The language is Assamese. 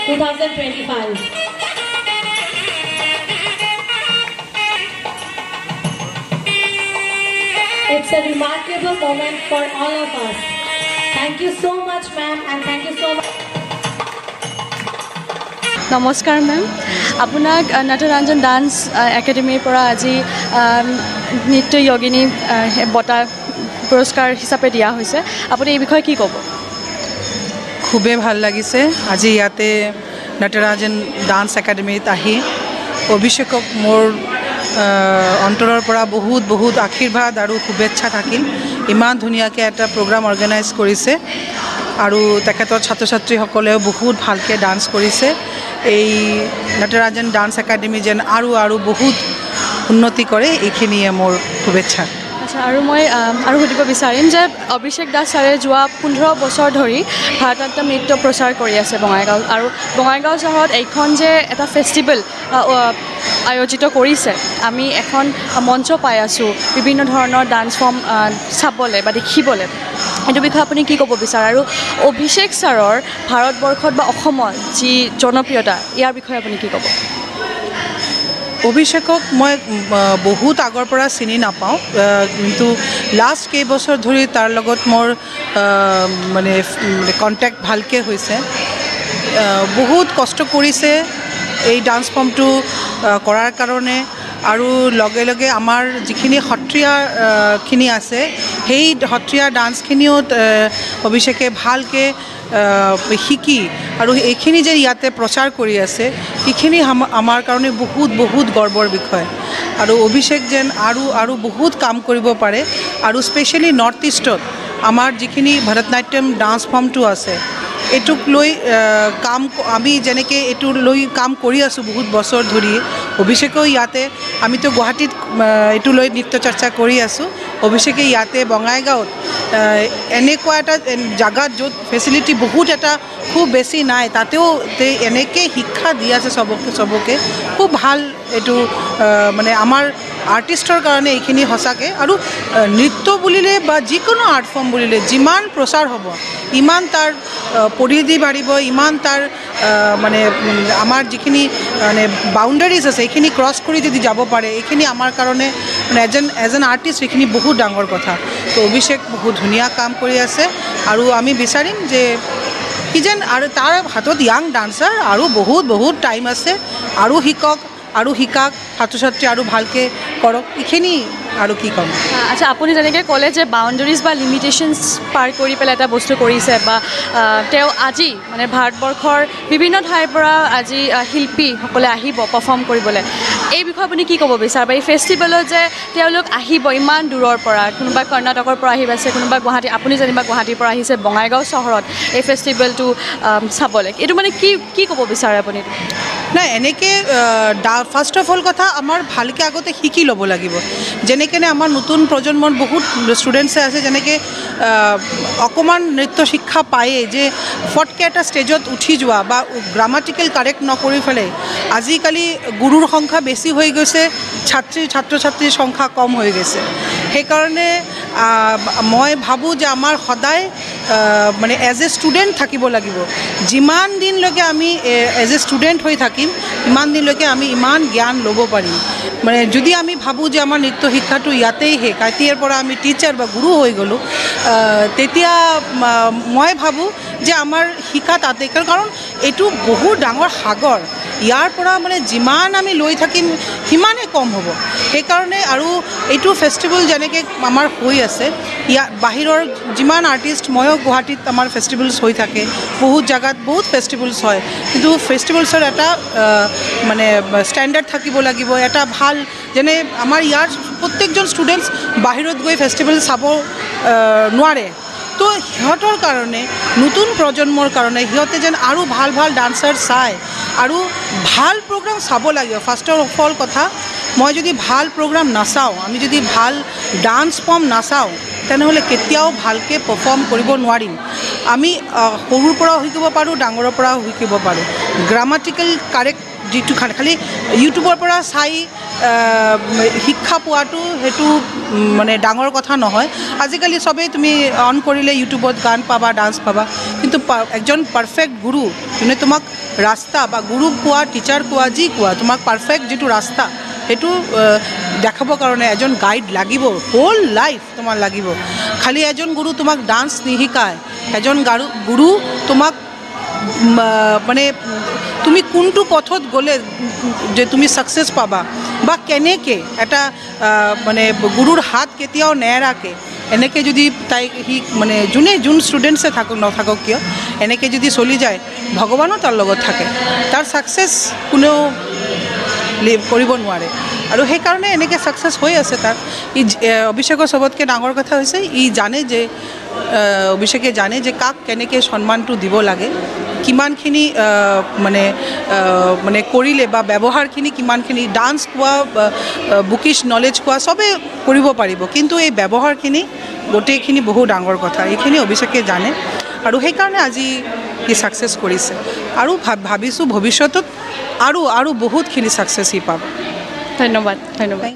2025. It's a remarkable moment for all of us. Thank you so much, ma'am, and thank you so much. নমস্কাৰ মেম আপোনাক নটৰাঞ্জন ডান্স একাডেমীৰ পৰা আজি নৃত্য যোগিনী বঁটা পুৰস্কাৰ হিচাপে দিয়া হৈছে আপুনি এই বিষয়ে কি ক'ব খুবেই ভাল লাগিছে আজি ইয়াতে নটৰাঞ্জন ডান্স একাডেমীত আহি অভিষেকক মোৰ অন্তৰৰ পৰা বহুত বহুত আশীৰ্বাদ আৰু শুভেচ্ছা থাকিল ইমান ধুনীয়াকৈ এটা প্ৰগ্ৰাম অৰ্গেনাইজ কৰিছে আৰু তেখেতৰ ছাত্ৰ ছাত্ৰীসকলেও বহুত ভালকৈ ডান্স কৰিছে এই নটৰাঞ্জন ডান্স একাডেমী যেন আৰু বহুত উন্নতি কৰে এইখিনিয়ে মোৰ শুভেচ্ছা আচ্ছা আৰু মই আৰু সুধিব বিচাৰিম যে অভিষেক দাস ছাৰে যোৱা 15 বছৰ ধৰি ভাৰতনাট্যম নৃত্য প্ৰচাৰ কৰি আছে বঙাইগাঁও আৰু বঙাইগাঁও চহৰত এইখন যে এটা ফেষ্টিভেল আয়োজিত কৰিছে আমি এখন মঞ্চ পাই আছোঁ বিভিন্ন ধৰণৰ ডান্স ফৰ্ম চাবলৈ বা দেখিবলৈ এইটো বিষয়ে আপুনি কি ক'ব বিচাৰে আৰু অভিষেক ছাৰৰ ভাৰতবৰ্ষত বা অসমত যি জনপ্ৰিয়তা ইয়াৰ বিষয়ে আপুনি কি ক'ব অভিষেকক মই বহুত আগৰ পৰা চিনি নাপাওঁ কিন্তু লাষ্ট কেইবছৰ ধৰি তাৰ লগত মোৰ মানে কণ্টেক্ট ভালকৈ হৈছে বহুত কষ্ট কৰিছে এই ডান্স ফৰ্মটো কৰাৰ কাৰণে আৰু লগে লগে আমাৰ যিখিনি সত্ৰীয়াখিনি আছে সেই সত্ৰীয়া ডান্সখিনিও অভিষেকে ভালকৈ শিকি আৰু এইখিনি যে ইয়াতে প্ৰচাৰ কৰি আছে এইখিনি আমাৰ কাৰণে বহুত বহুত গৰ্বৰ বিষয় আৰু অভিষেক যেন আৰু বহুত কাম কৰিব পাৰে আৰু স্পেচিয়েলি নৰ্থ ইষ্টত আমাৰ যিখিনি ভাৰতনাট্যম ডান্স ফৰ্মটো আছে এইটোক লৈ কাম আমি যেনেকৈ এইটো লৈ কাম কৰি আছোঁ বহুত বছৰ ধৰি অভিষেকেও ইয়াতে আমিতো গুৱাহাটীত এইটো লৈ নৃত্য চৰ্চা কৰি আছোঁ অভিষেকে ইয়াতে বঙাইগাঁৱত এনেকুৱা এটা জাগাত য'ত ফেচিলিটি বহুত এটা খুব বেছি নাই তাতেও এনেকৈ শিক্ষা দি আছে চবকে খুব ভাল এইটো মানে আমাৰ আৰ্টিষ্টৰ কাৰণে এইখিনি সঁচাকৈ আৰু নৃত্য বুলিলে বা যিকোনো আৰ্ট ফৰ্ম বুলিলে যিমান প্ৰচাৰ হ'ব ইমান তাৰ পৰিধি বাঢ়িব ইমান তাৰ মানে আমাৰ যিখিনি মানে বাউণ্ডাৰীজ আছে এইখিনি ক্ৰছ কৰি যদি যাব পাৰে এইখিনি আমাৰ কাৰণে মানে এজ এন আৰ্টিষ্ট এইখিনি বহুত ডাঙৰ কথা তো অভিষেক বহুত ধুনীয়া কাম কৰি আছে আৰু আমি বিচাৰিম যে কি যেন আৰু তাৰ হাতত য়াং ডান্সাৰ আৰু বহুত টাইম আছে আৰু শিকক আৰু শিকাক ছাত্ৰ ছাত্ৰী আৰু ভালকৈ কৰক এইখিনি আৰু কি ক'ম আচ্ছা আপুনি যেনেকৈ ক'লে যে বাউণ্ডাৰীজ বা লিমিটেশ্যনছ পাৰ কৰি পেলাই এটা বস্তু কৰিছে বা তেওঁ আজি মানে ভাৰতবৰ্ষৰ বিভিন্ন ঠাইৰ পৰা আজি শিল্পীসকলে আহিব পাৰফৰ্ম কৰিবলৈ এই বিষয়ে আপুনি কি ক'ব বিচাৰে বা এই ফেষ্টিভেলত যে তেওঁলোক আহিব ইমান দূৰৰ পৰা কোনোবা কৰ্ণাটকৰ পৰা আহি আছে কোনোবা গুৱাহাটী আপুনি যেনিবা গুৱাহাটীৰ পৰা আহিছে বঙাইগাঁও চহৰত এই ফেষ্টিভেলটো চাবলৈ এইটো মানে কি ক'ব বিচাৰে আপুনি নাই এনেকৈ ফাৰ্ষ্ট অফ অল কথা আমাৰ ভালকৈ আগতে শিকি ল'ব লাগিব যেনেকৈ আমাৰ নতুন প্ৰজন্মৰ বহুত ষ্টুডেণ্টছে আছে যেনেকৈ অকণমান নৃত্য শিক্ষা পায়ে যে ফটকৈ এটা ষ্টেজত উঠি যোৱা বা গ্ৰামাটিকেল কাৰেক্ট নকৰি পেলাই আজিকালি গুৰুৰ সংখ্যা বেছি হৈ গৈছে ছাত্ৰ ছাত্ৰীৰ সংখ্যা কম হৈ গৈছে সেইকাৰণে মই ভাবোঁ যে আমাৰ সদায় মানে এজ এ ষ্টুডেণ্ট থাকিব লাগিব যিমান দিনলৈকে আমি এজ এ ষ্টুডেণ্ট হৈ থাকিম ইমান দিনলৈকে আমি ইমান জ্ঞান ল'ব পাৰিম মানে যদি আমি ভাবোঁ যে আমাৰ নৃত্য শিক্ষাটো ইয়াতেই শেষ এতিয়াৰ পৰা আমি টিচাৰ বা গুৰু হৈ গ'লোঁ তেতিয়া মই ভাবোঁ যে আমাৰ শিকা তাতে কাৰণ এইটো বহুত ডাঙৰ সাগৰ ইয়াৰ পৰা মানে যিমান আমি লৈ থাকিম সিমানেই কম হ'ব সেইকাৰণে আৰু এইটো ফেষ্টিভেল যেনেকৈ আমাৰ হৈ আছে ইয়াত বাহিৰৰ যিমান আৰ্টিষ্ট ময়ো গুৱাহাটীত আমাৰ ফেষ্টিভেলছ হৈ থাকে বহুত জেগাত বহুত ফেষ্টিভেলছ হয় কিন্তু ফেষ্টিভেলছৰ এটা মানে ষ্টেণ্ডাৰ্ড থাকিব লাগিব এটা ভাল যেনে আমাৰ ইয়াৰ প্ৰত্যেকজন ষ্টুডেণ্টছ বাহিৰত গৈ ফেষ্টিভেল চাব নোৱাৰে তো সিহঁতৰ কাৰণে নতুন প্ৰজন্মৰ কাৰণে সিহঁতে যেন আৰু ভাল ভাল ডান্সাৰ চায় আৰু ভাল প্ৰগ্ৰাম চাব লাগে ফাৰ্ষ্ট অফ অল কথা মই যদি ভাল প্ৰগ্ৰাম নাচাওঁ আমি যদি ভাল ডান্স ফৰ্ম নাচাওঁ তেনেহ'লে কেতিয়াও ভালকৈ পাৰফৰ্ম কৰিব নোৱাৰিম আমি সৰুৰ পৰাও শিকিব পাৰোঁ ডাঙৰৰ পৰাও শিকিব পাৰোঁ গ্ৰামাটিকেল কাৰেক্ট যিটো খালি ইউটিউবৰ পৰা চাই শিক্ষা পোৱাটো সেইটো মানে ডাঙৰ কথা নহয় আজিকালি সবেই তুমি অন কৰিলে ইউটিউবত গান পাবা ডান্স পাবা কিন্তু একজন পাৰফেক্ট গুৰু যোনে তোমাক ৰাস্তা বা গুৰুক কোৱা টিচাৰ কোৱা যি কোৱা তোমাক পাৰফেক্ট যিটো ৰাস্তা সেইটো দেখাবৰ কাৰণে এজন গাইড লাগিব হোল লাইফ তোমাৰ লাগিব খালি এজন গুৰু তোমাক ডান্স নিশিকায় এজন গুৰু তোমাক মানে তুমি কোনটো পথত গ'লে যে তুমি ছাকচেছ পাবা বা কেনেকৈ এটা মানে গুৰুৰ হাত কেতিয়াও নেৰাকে এনেকৈ যদি সি মানে যোন ষ্টুডেণ্টছে নাথাকক কিয় এনেকৈ যদি চলি যায় ভগৱানো তাৰ লগত থাকে তাৰ ছাকচেছ কোনেও কৰিব নোৱাৰে আৰু সেইকাৰণে এনেকৈ ছাকচেছ হৈ আছে তাৰ অভিষেকৰ চবতকৈ ডাঙৰ কথা হৈছে জানে যে অভিষেকে জানে যে কাক কেনেকৈ সন্মানটো দিব লাগে কিমানখিনি মানে কৰিলে বা ব্যৱহাৰখিনি কিমানখিনি ডান্স কোৱা বুকিছ নলেজ কোৱা চবেই কৰিব পাৰিব কিন্তু এই ব্যৱহাৰখিনি গোটেইখিনি বহু ডাঙৰ কথা এইখিনি অভিষেকে জানে আৰু সেইকাৰণে আজি সি ছাকচেছ কৰিছে আৰু ভাবিছোঁ ভৱিষ্যতত আৰু বহুতখিনি ছাকচেছ সি পাব ধন্যবাদ